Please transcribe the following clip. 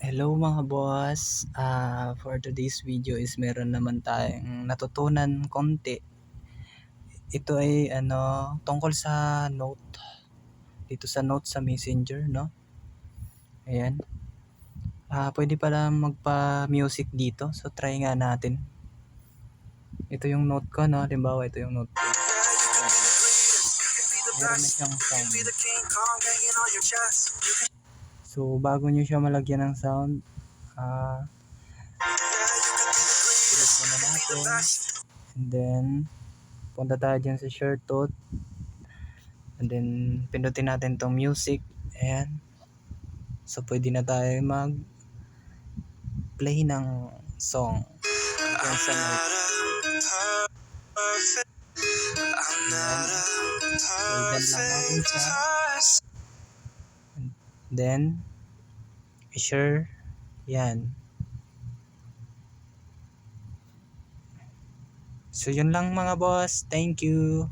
Hello mga boss. For today's video is meron naman tayong natutunan konti. Ito ay tungkol sa note. Dito sa note sa Messenger, no? Ayan. Pwede pala magpa-music dito. So try nga natin. Ito yung note ko, no? Halimbawa, ito yung note ko. Meron na siyang sound. So bago nyo siya malagyan ng sound, select muna natin. And then, punta tayo dyan sa share note. And then, pindutin natin tong music. Ayan. So, pwede na tayo mag-play ng song. Hanggang sa note. Ayan. So, idan lang natin siya. And then, i-share. Yan. So, yun lang mga boss. Thank you.